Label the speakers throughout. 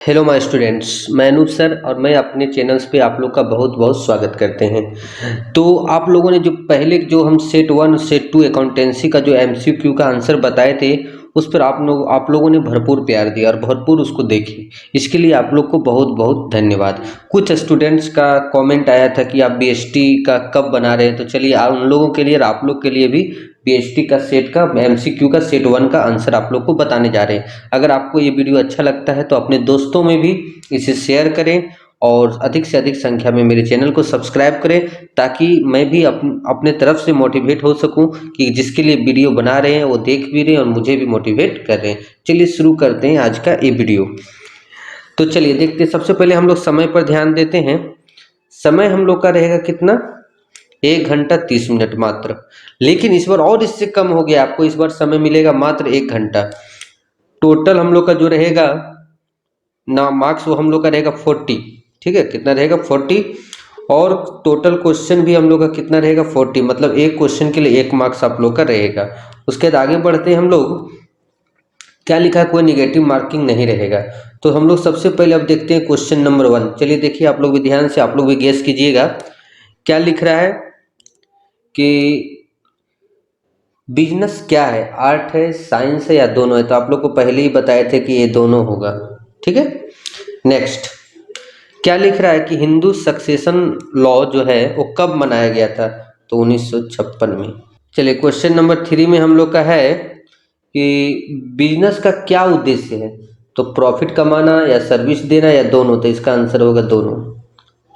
Speaker 1: Hello my students, मैं Anoop sir और मैं अपने चैनल्स पे आप लोग का बहुत बहुत स्वागत करते हैं। तो आप लोगों ने जो पहले जो हम set one set two accountancy का जो एमसीक्यू का आंसर बताए थे, उस पर आप लोगों ने भरपूर प्यार दिया और भरपूर उसको देखे। इसके लिए आप लोग को बहुत बहुत धन्यवाद। कुछ स्टूडेंट्स का कमेंट आया था कि आप बीएसटी का कब बना रहे हैं, तो चलिए उन लोगों के लिए और आप लोग के लिए भी बीएसटी का सेट का एमसीक्यू का सेट वन का आंसर आप लोग को बताने जा रहे हैं। अगर आपको ये वीडियो अच्छा लगता है तो अपने दोस्तों में भी इसे शेयर करें और अधिक से अधिक संख्या में मेरे चैनल को सब्सक्राइब करें, ताकि मैं भी अपने तरफ से मोटिवेट हो सकूं कि जिसके लिए वीडियो बना रहे हैं वो देख भी रहे हैं और मुझे भी मोटिवेट कर रहे हैं। चलिए शुरू करते हैं आज का ये वीडियो। तो चलिए देखते हैं। सबसे पहले हम लोग समय पर ध्यान देते हैं। समय हम लोग का रहेगा कितना? 1 घंटा 30 मिनट मात्र। लेकिन इस बार और इससे कम हो गया, आपको इस बार समय मिलेगा मात्र 1 घंटा। टोटल हम लोग का जो रहेगा ना मार्क्स, वो हम लोग का रहेगा 40। ठीक है, कितना रहेगा? 40। और टोटल क्वेश्चन भी हम लोग का कितना रहेगा? 40। मतलब एक क्वेश्चन के लिए 1 मार्क्स आप लोग का रहेगा। उसके बाद आगे बढ़ते हैं हम लोग। क्या लिखा है? कोई निगेटिव मार्किंग नहीं रहेगा। तो हम लोग सबसे पहले अब देखते हैं क्वेश्चन नंबर 1। चलिए देखिए, आप लोग भी ध्यान से, आप लोग भी गेस कीजिएगा क्या लिख रहा है कि बिजनेस क्या है, आर्ट है, साइंस है या दोनों है। तो आप लोग को पहले ही बताए थे कि ये दोनों होगा। ठीक है। नेक्स्ट क्या लिख रहा है कि हिंदू सक्सेशन लॉ जो है वो कब मनाया गया था? तो 1956 में। चलिए क्वेश्चन नंबर 3 में हम लोग का है कि बिजनेस का क्या उद्देश्य है? तो प्रॉफिट कमाना या सर्विस देना या दोनों। तो इसका आंसर होगा दोनों।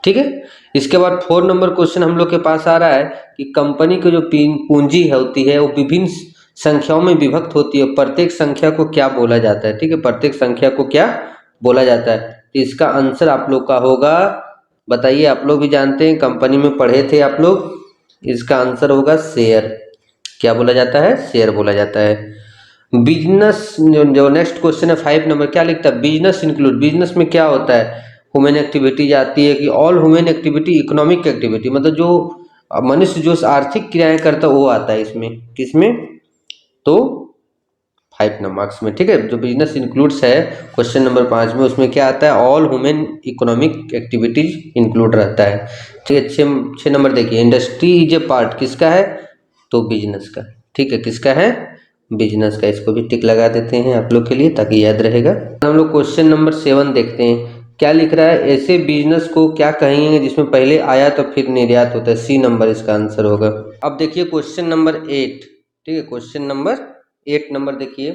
Speaker 1: ठीक है। इसके बाद 4 नंबर क्वेश्चन हम लोग के पास आ रहा है कि कंपनी की जो पूंजी होती है वो विभिन्न संख्याओं में विभक्त होती है, प्रत्येक संख्या को क्या बोला जाता है? ठीक है, प्रत्येक संख्या को क्या बोला जाता है? तो इसका आंसर आप लोग का होगा, बताइए। आप लोग भी जानते हैं, कंपनी में पढ़े थे आप लोग। इसका आंसर होगा शेयर। क्या बोला जाता है? शेयर बोला जाता है। बिजनेस जो नेक्स्ट क्वेश्चन है 5 नंबर, क्या लिखता है? बिजनेस इंक्लूड, बिजनेस में क्या होता है? ह्यूमन एक्टिविटी आती है कि all human activity, economic activity, मतलब जो मनुष्य जो आर्थिक क्रियाएं करता है वो आता है इसमें। किसमें? तो 5 नंबर मार्क्स में। ठीक है, जो बिजनेस इंक्लूड्स है क्वेश्चन नंबर 5 में, उसमें क्या आता है? All human economic activities include रहता है। ठीक है। 6 नंबर देखिए, इंडस्ट्री इज ए पार्ट, किसका है? तो बिजनेस का। ठीक है, किसका है? बिजनेस का। इसको भी टिक लगा देते हैं आप लोग के लिए ताकि याद रहेगा। हम लोग क्वेश्चन नंबर 7 देखते हैं। क्या लिख रहा है? ऐसे बिजनेस को क्या कहेंगे जिसमें पहले आयात और फिर निर्यात होता है? सी नंबर इसका आंसर होगा। अब देखिए क्वेश्चन नंबर 8। ठीक है, क्वेश्चन नंबर 8 नंबर देखिए,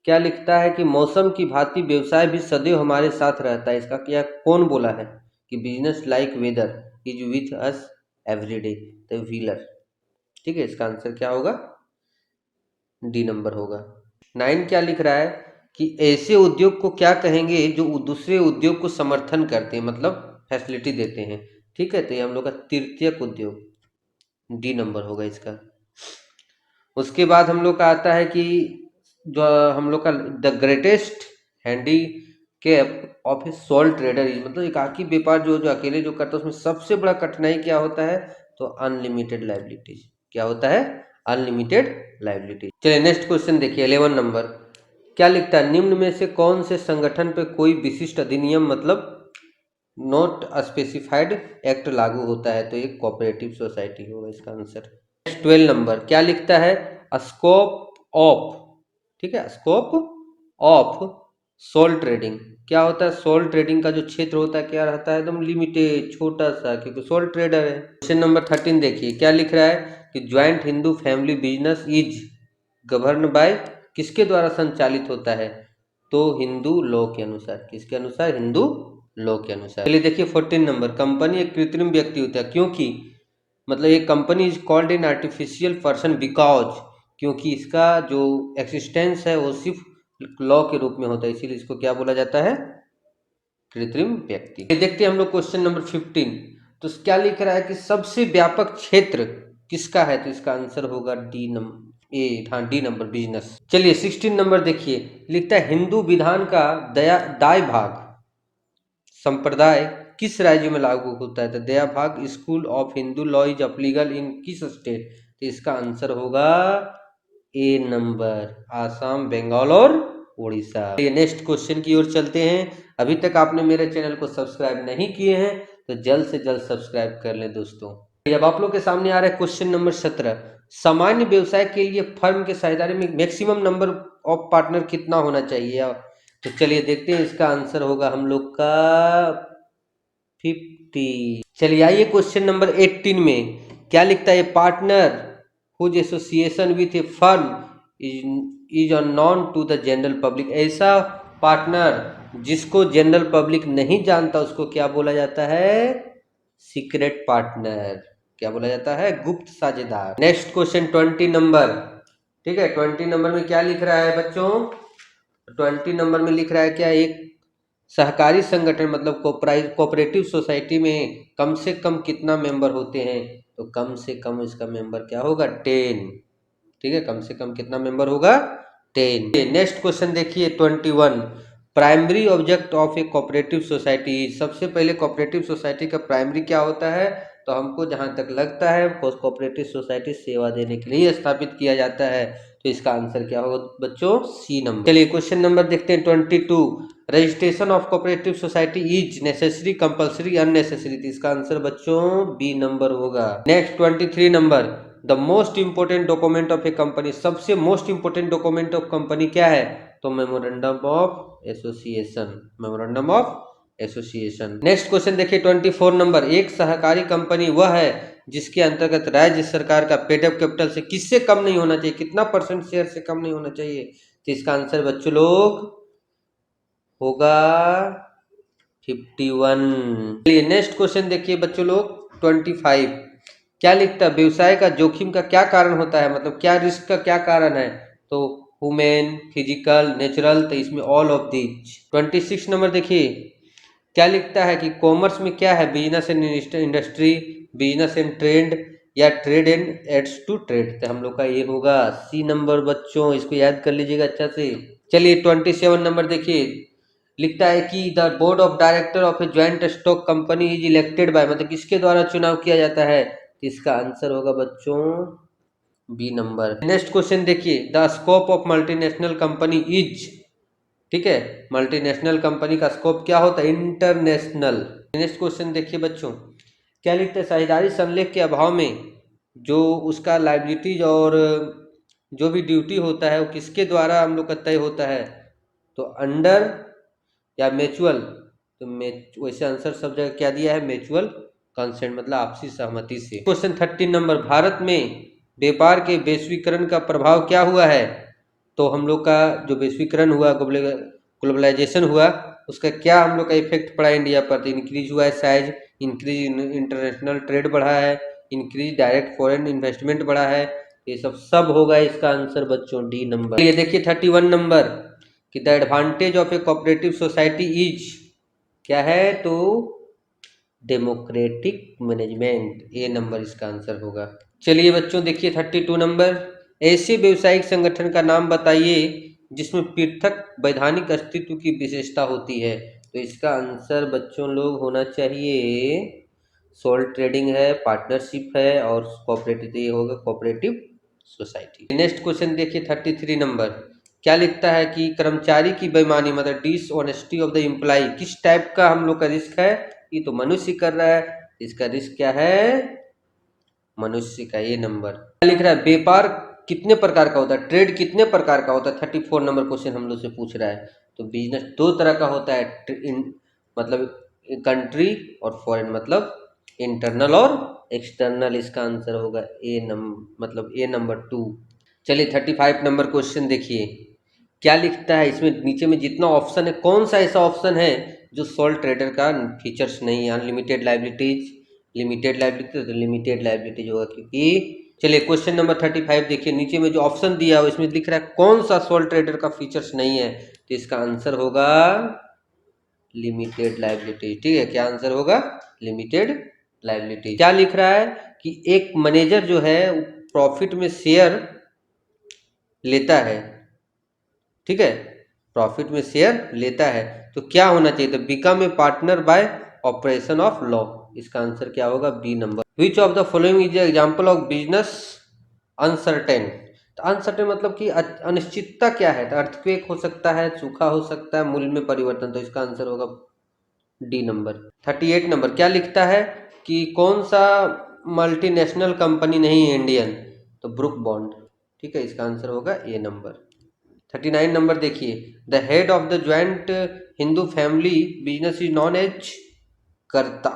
Speaker 1: क्या लिखता है कि मौसम की भांति व्यवसाय भी सदैव हमारे साथ रहता है। इसका क्या कौन बोला है कि business like weather is with us everyday? The wheeler. ठीक है, इसका आंसर क्या होगा? डी नंबर होगा। 9 क्या लिख रहा है कि ऐसे उद्योग को क्या कहेंगे जो दूसरे उद्योग को समर्थन करते हैं, मतलब फैसिलिटी देते हैं? ठीक है, तो ये हम लोग का तृतीयक उद्योग। डी नंबर होगा इसका। उसके बाद हम लोग का आता है कि जो हम लोग का the greatest handicap of A soul trader is, मतलब एकाकी व्यापार जो जो अकेले जो करता है उसमें सबसे बड़ा कठिनाई क्या होता है? तो अनलिमिटेड लाइबिलिटीज। क्या होता है? Unlimited liabilities. चलिए नेक्स्ट क्वेश्चन देखिए 11 नंबर। क्या लिखता है? निम्न में से कौन से संगठन पे कोई विशिष्ट अधिनियम, मतलब नॉट स्पेसिफाइड एक्ट लागू होता है? तो एक कोऑपरेटिव सोसाइटी होगा इसका आंसर। 12 नंबर क्या लिखता है? स्कोप ऑफ, ठीक है, स्कोप ऑफ सोल ट्रेडिंग। क्या होता है? सोल ट्रेडिंग का जो क्षेत्र होता है क्या रहता है? एकदम लिमिटेड, छोटा सा, क्योंकि सोल ट्रेडर है। क्वेश्चन नंबर 13 देखिए, क्या लिख रहा है कि joint Hindu family business is govern by, किसके द्वारा संचालित होता है? तो हिंदू लॉ के अनुसार। किसके अनुसार? हिंदू लॉ के अनुसार। चलिए देखिए 14 नंबर, कंपनी एक कृत्रिम व्यक्ति होता है क्योंकि, मतलब एक company is called an artificial person because, क्योंकि इसका जो एक्सिस्टेंस है वो सिर्फ लॉ के रूप में होता है, इसीलिए इसको क्या बोला जाता है? कृत्रिम व्यक्ति। देखते हैं हम लोग क्वेश्चन नंबर 15। तो क्या लिख रहा है कि सबसे व्यापक क्षेत्र किसका है? तो इसका आंसर होगा डी नंबर, हाँ डी नंबर, बिजनेस। चलिए 16 नंबर देखिए, लिखता है हिंदू विधान का दाय भाग संप्रदाय किस राज्य में लागू होता है? तो Dayabhaga school of Hindu law is applicable in किस स्टेट? तो इसका आंसर होगा ए नंबर, आसाम, बंगाल और उड़ीसा। ये नेक्स्ट क्वेश्चन की ओर चलते हैं। अभी तक आपने मेरे चैनल को सब्सक्राइब नहीं किए हैं तो जल्द से जल्द सब्सक्राइब कर लें दोस्तों। अब आप लोग के सामने आ रहा है क्वेश्चन नंबर 17। सामान्य व्यवसाय के लिए फर्म के साझेदारी में मैक्सिमम नंबर ऑफ पार्टनर कितना होना चाहिए? तो चलिए देखते हैं, इसका आंसर होगा हम लोग का 50। चलिए आइए क्वेश्चन नंबर 18 में क्या लिखता है? Partner whose association with a firm is unknown to the general public. ऐसा पार्टनर जिसको जनरल पब्लिक नहीं जानता उसको क्या बोला जाता है? Secret partner. क्या बोला जाता है? गुप्त साझेदार। Next question 20 number. ठीक है, 20 नंबर में क्या लिख रहा है बच्चों? 20 नंबर में लिख रहा है क्या? एक सहकारी संगठन मतलब कोऑपरेटिव सोसाइटी में कम से कम कितना मेंबर होते हैं? तो कम से कम इसका मेंबर क्या होगा? 10। ठीक है, कम से कम कितना मेंबर होगा? 10। नेक्स्ट क्वेश्चन देखिए 21। Primary object of A cooperative society. सबसे पहले कोऑपरेटिव सोसाइटी का प्राइमरी क्या होता है? तो हमको जहां तक लगता है कोऑपरेटिव सोसाइटी सेवा देने के लिए स्थापित किया जाता है। तो इसका आंसर क्या होगा बच्चों? C number. चलिए क्वेश्चन नंबर देखते हैं 22। Registration of cooperative society is necessary, compulsory, unnecessary. तो इसका आंसर बच्चों बी नंबर होगा। Next 23 number. The most important document of a company. सबसे most important document of company क्या है? तो memorandum of association. Memorandum of association. Next question देखिए 24 number. एक सहकारी कंपनी वह है जिसके अंतर्गत राज्य सरकार का पेड अप कैपिटल से किससे कम नहीं होना चाहिए? कितना परसेंट शेयर से कम नहीं होना चाहिए? तो इसका आंसर बच्चों लोग होगा 51। चलिए नेक्स्ट क्वेश्चन देखिए बच्चों लोग 25। क्या लिखता है? व्यवसाय का जोखिम का क्या कारण होता है? मतलब क्या रिस्क का क्या कारण है? तो ह्यूमन, फिजिकल, नेचुरल। तो इसमें ऑल ऑफ दीज। 26 नंबर देखिए क्या लिखता है कि कॉमर्स में क्या है? Business and industry, business and trade, या trade and aids to trade. तो हम लोग का ये होगा सी नंबर बच्चों, इसको याद कर लीजिएगा अच्छा से। चलिए 27 नंबर देखिए लिखता है कि the board of director of A joint stock company is elected by, मतलब किसके द्वारा चुनाव किया जाता है? इसका आंसर होगा बच्चों बी नंबर। नेक्स्ट क्वेश्चन देखिए the scope of multinational company is. ठीक है, मल्टीनेशनल कंपनी का स्कोप क्या होता है? इंटरनेशनल। नेक्स्ट क्वेश्चन देखिए बच्चों क्या लिखते हैं? साझेदारी संलेख के अभाव में जो उसका लाइबिलिटीज और जो भी ड्यूटी होता है वो किसके द्वारा हम लोग का तय होता है? तो अंडर या म्यूचुअल। तो वैसे आंसर सब जगह क्या दिया है? म्यूचुअल कंसेंट, मतलब आपसी सहमति से। Question 13 number. भारत में व्यापार के वैश्वीकरण का प्रभाव क्या हुआ है? तो हम लोग का जो वैश्वीकरण हुआ, ग्लोबलाइजेशन हुआ, उसका क्या हम लोग का इफेक्ट पड़ा इंडिया पर? तो इंक्रीज हुआ है साइज, इंक्रीज इंटरनेशनल ट्रेड बढ़ा है, इंक्रीज डायरेक्ट फॉरेन इन्वेस्टमेंट बढ़ा है। ये सब होगा इसका आंसर बच्चों डी नंबर। ये देखिए 31 नंबर कि the advantage of A cooperative society is क्या है? तो डेमोक्रेटिक मैनेजमेंट। ए नंबर इसका आंसर होगा। चलिए बच्चों देखिए 32 नंबर। ऐसे व्यवसायिक संगठन का नाम बताइए जिसमें पृथक वैधानिक अस्तित्व की विशेषता होती है। तो इसका आंसर बच्चों लोग होना चाहिए सोल ट्रेडिंग है, पार्टनरशिप है और कोऑपरेटिव। ये होगा कोऑपरेटिव सोसाइटी। नेक्स्ट क्वेश्चन देखिए 33 नंबर। क्या लिखता है कि कर्मचारी की बेईमानी मतलब डिसऑनेस्टी ऑफ द एम्प्लॉय किस टाइप का हम लोग का रिस्क है? ये तो मनुष्य कर रहा है, इसका रिस्क क्या है? मनुष्य का। ये नंबर। क्या लिख रहा है? व्यापार कितने प्रकार का होता है? ट्रेड कितने प्रकार का होता है? 34 नंबर क्वेश्चन हम लोग से पूछ रहा है। तो बिजनेस दो तरह का होता है, मतलब कंट्री और फॉरेन, मतलब इंटरनल और एक्सटर्नल। इसका आंसर होगा ए नंबर, मतलब ए नंबर 2। चलिए 35 नंबर क्वेश्चन देखिए क्या लिखता है? इसमें नीचे में जितना ऑप्शन है कौन सा ऐसा ऑप्शन है जो सोल ट्रेडर का फीचर्स नहीं है? Unlimited liabilities, limited liabilities. तो लिमिटेड लाइबिलिटीज होगा क्योंकि। चलिए क्वेश्चन नंबर 35 देखिए नीचे में जो ऑप्शन दिया है इसमें लिख रहा है कौन सा सोल ट्रेडर का फीचर्स नहीं है? तो इसका आंसर होगा लिमिटेड लाइबिलिटी। ठीक है, क्या आंसर होगा? Limited liability. क्या लिख रहा है कि एक मैनेजर जो है प्रॉफिट में शेयर लेता है। ठीक है, प्रॉफिट में शेयर लेता है तो क्या होना चाहिए? तो become a partner by operation of law. इसका आंसर क्या होगा? B number. Which of the following is example of business uncertain. तो अनसर्टेन मतलब कि अनिश्चितता क्या है, तो अर्थक्वेक हो सकता है, सूखा हो सकता है, मूल्य में परिवर्तन, तो इसका आंसर होगा डी नंबर। 38 नंबर क्या लिखता है कि कौन सा मल्टीनेशनल कंपनी नहीं है इंडियन, तो ब्रुक बॉन्ड, ठीक है, इसका आंसर होगा ए नंबर। 39 नंबर देखिए, the head of the joint Hindu family business is known as karta,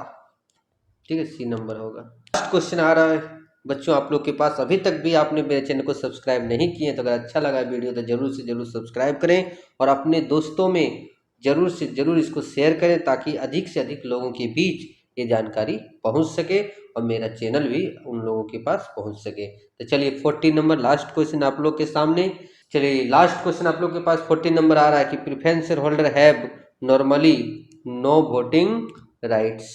Speaker 1: ठीक है, सी नंबर होगा। लास्ट क्वेश्चन आ रहा है बच्चों आप लोग के पास, अभी तक भी आपने मेरे चैनल को सब्सक्राइब नहीं किए तो अगर अच्छा लगा वीडियो तो जरूर से जरूर सब्सक्राइब करें और अपने दोस्तों में जरूर से जरूर इसको शेयर करें ताकि अधिक से अधिक लोगों के बीच ये जानकारी पहुंच सके और मेरा चैनल भी उन लोगों के पास पहुंच सके। तो चलिए 14 नंबर लास्ट क्वेश्चन आप लोग के सामने। चलिए लास्ट क्वेश्चन आप लोग के पास 14 नंबर आ रहा है कि preference share holder have normally no voting rights,